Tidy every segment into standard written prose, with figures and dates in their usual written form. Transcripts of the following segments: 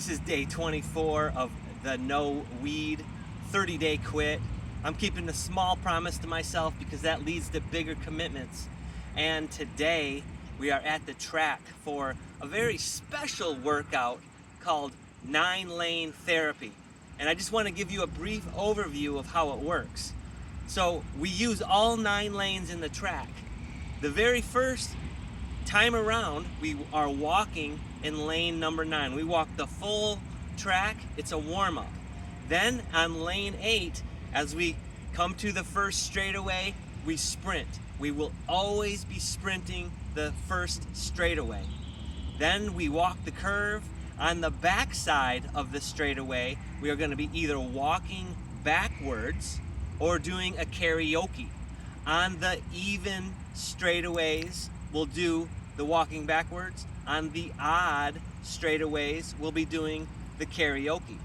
This is day 24 of the no weed 30-day quit. I'm keeping a small promise to myself because that leads to bigger commitments. And today we are at the track for a very special workout called 9-lane therapy. And I just want to give you a brief overview of how it works. So we use all 9 lanes in the track. The very first time around, we are walking in lane number 9. We walk the full track. It's a warm-up. Then on lane 8, as we come to the first straightaway, we sprint. We will always be sprinting the first straightaway. Then we walk the curve. On the back side of the straightaway, we are going to be either walking backwards or doing a karaoke. On the even straightaways, we'll do the walking backwards. On the odd straightaways, we'll be doing the karaoke.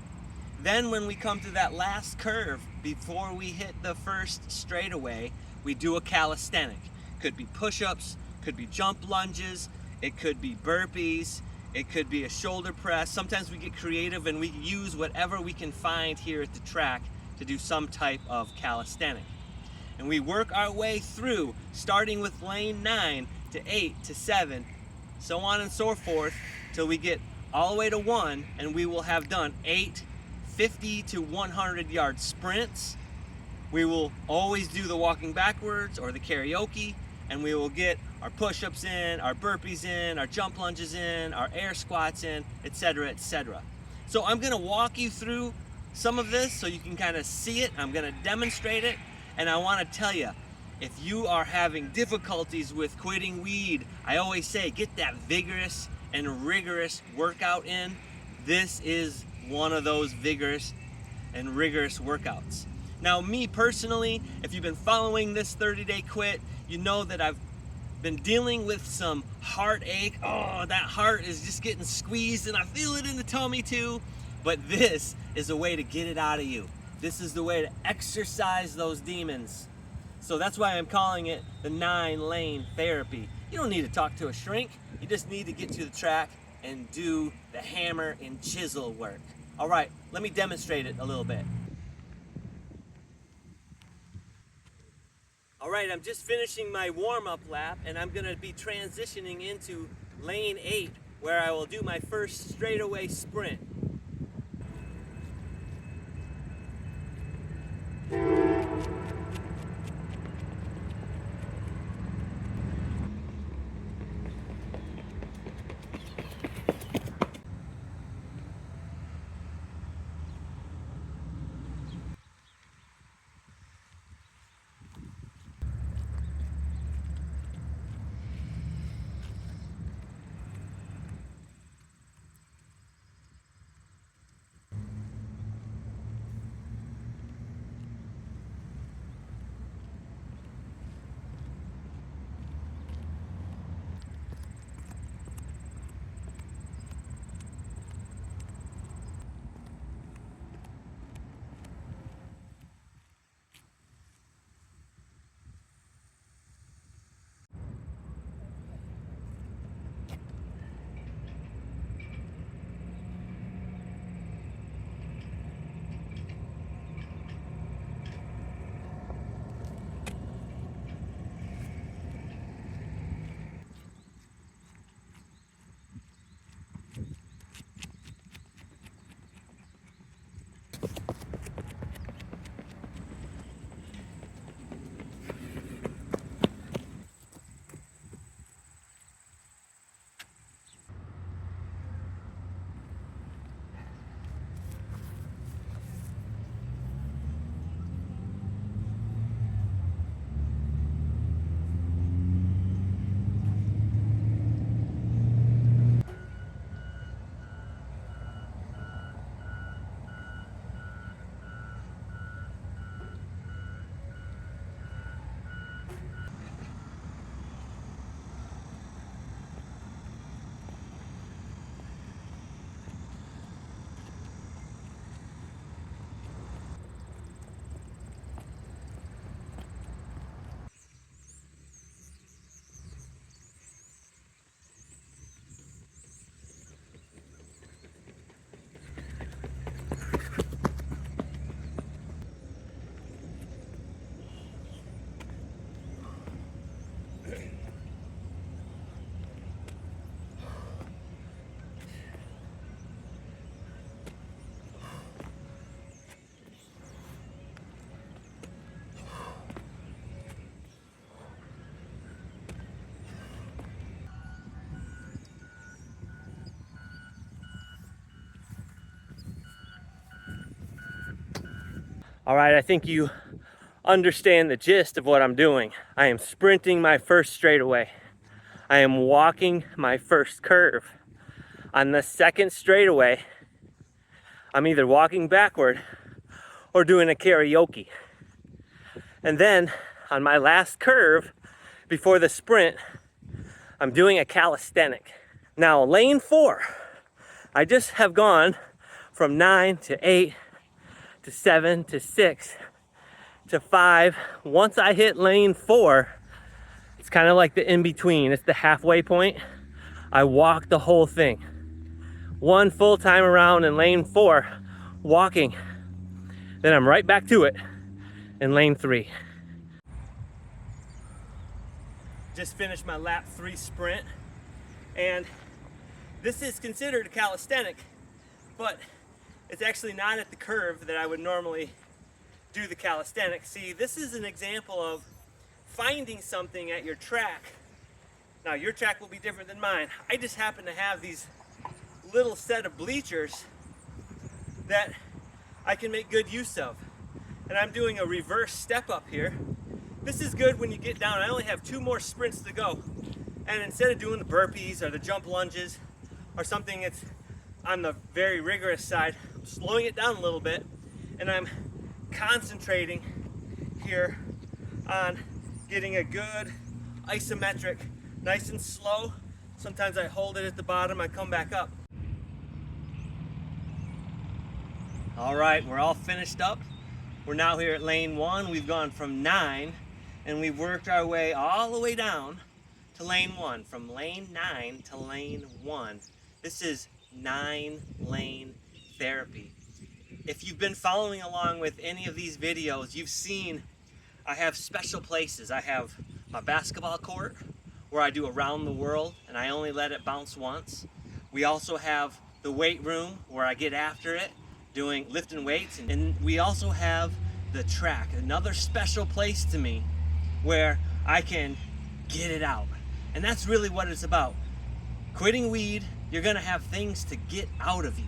Then when we come to that last curve, before we hit the first straightaway, we do a calisthenic. Could be push-ups, could be jump lunges, it could be burpees, it could be a shoulder press. Sometimes we get creative and we use whatever we can find here at the track to do some type of calisthenic. And we work our way through, starting with lane 9 to 8 to 7, so on and so forth, till we get all the way to 1, and we will have done 8 50 to 100 yard sprints. We will always do the walking backwards or the karaoke, and we will get our push-ups in, our burpees in, our jump lunges in, our air squats in, etc., etc. So I'm going to walk you through some of this so you can kind of see it. I'm going to demonstrate it. And I want to tell you, if you are having difficulties with quitting weed, I always say get that vigorous and rigorous workout in. This is one of those vigorous and rigorous workouts. Now, me personally, if you've been following this 30-day quit, you know that I've been dealing with some heartache. Oh, that heart is just getting squeezed and I feel it in the tummy too. But this is a way to get it out of you. This is the way to exercise those demons. So that's why I'm calling it the 9-lane therapy. You don't need to talk to a shrink. You just need to get to the track and do the hammer and chisel work. All right, let me demonstrate it a little bit. All right, I'm just finishing my warm-up lap and I'm gonna be transitioning into lane 8 where I will do my first straightaway sprint. All right, I think you understand the gist of what I'm doing. I am sprinting my first straightaway. I am walking my first curve. On the second straightaway, I'm either walking backward or doing a karaoke. And then on my last curve before the sprint, I'm doing a calisthenic. Now, lane 4, I just have gone from 9 to 8 to 7 to 6 to 5. Once I hit lane 4, it's kind of like the in-between. It's the halfway point. I walk the whole thing. One full time around in lane 4, walking. Then I'm right back to it in lane 3. Just finished my lap 3 sprint, and this is considered a calisthenic, but it's actually not at the curve that I would normally do the calisthenic. See, this is an example of finding something at your track. Now, your track will be different than mine. I just happen to have these little set of bleachers that I can make good use of. And I'm doing a reverse step up here. This is good when you get down. I only have 2 more sprints to go. And instead of doing the burpees or the jump lunges or something that's on the very rigorous side, I'm slowing it down a little bit, and I'm concentrating here on getting a good isometric, nice and slow. Sometimes I hold it at the bottom, I come back up. All right, we're all finished up. We're now here at lane 1. We've gone from 9 and we've worked our way all the way down to lane 1, from lane 9 to lane 1. This is 9-lane therapy. If you've been following along with any of these videos, you've seen I have special places. I have my basketball court where I do around the world and I only let it bounce once. We also have the weight room where I get after it, doing lifting weights, and we also have the track, another special place to me where I can get it out. And that's really what it's about. Quitting weed, you're gonna have things to get out of you.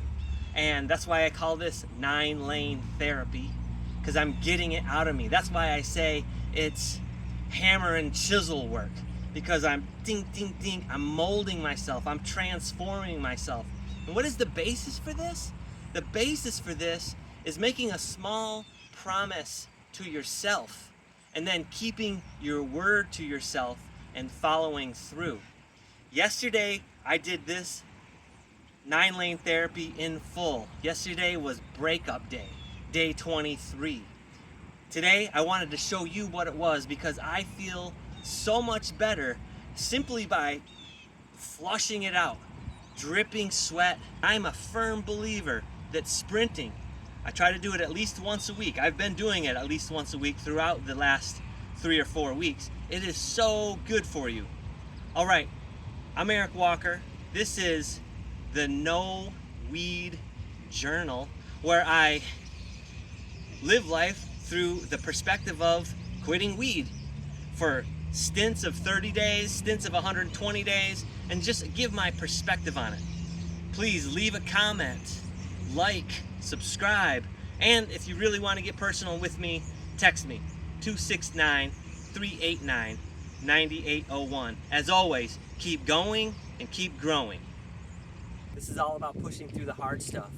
And that's why I call this 9-lane therapy, because I'm getting it out of me. That's why I say it's hammer and chisel work, because I'm ding, ding, ding, I'm molding myself, I'm transforming myself. And what is the basis for this? The basis for this is making a small promise to yourself and then keeping your word to yourself and following through. Yesterday, I did this 9-lane therapy in full. Yesterday was breakup day, day 23. Today, I wanted to show you what it was because I feel so much better simply by flushing it out, dripping sweat. I'm a firm believer that sprinting, I try to do it at least once a week. I've been doing it at least once a week throughout the last 3 or 4 weeks. It is so good for you. All right, I'm Eric Walker. This is the No Weed Journal, where I live life through the perspective of quitting weed for stints of 30 days, stints of 120 days, and just give my perspective on it. Please leave a comment, like, subscribe, and if you really want to get personal with me, text me 269-389-9801. As always, keep going and keep growing. This is all about pushing through the hard stuff.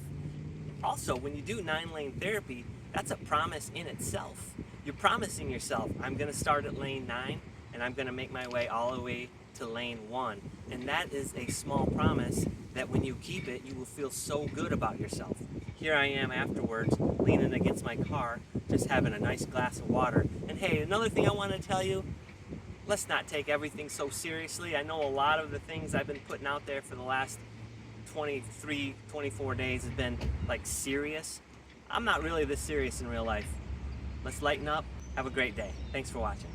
Also, when you do 9-lane therapy, that's a promise in itself. You're promising yourself, I'm going to start at lane 9 and I'm going to make my way all the way to lane 1. And that is a small promise that when you keep it, you will feel so good about yourself. Here I am afterwards, leaning against my car, just having a nice glass of water. And hey, another thing I want to tell you, let's not take everything so seriously. I know a lot of the things I've been putting out there for the last 23, 24 days has been like serious. I'm not really this serious in real life. Let's lighten up. Have a great day. Thanks for watching.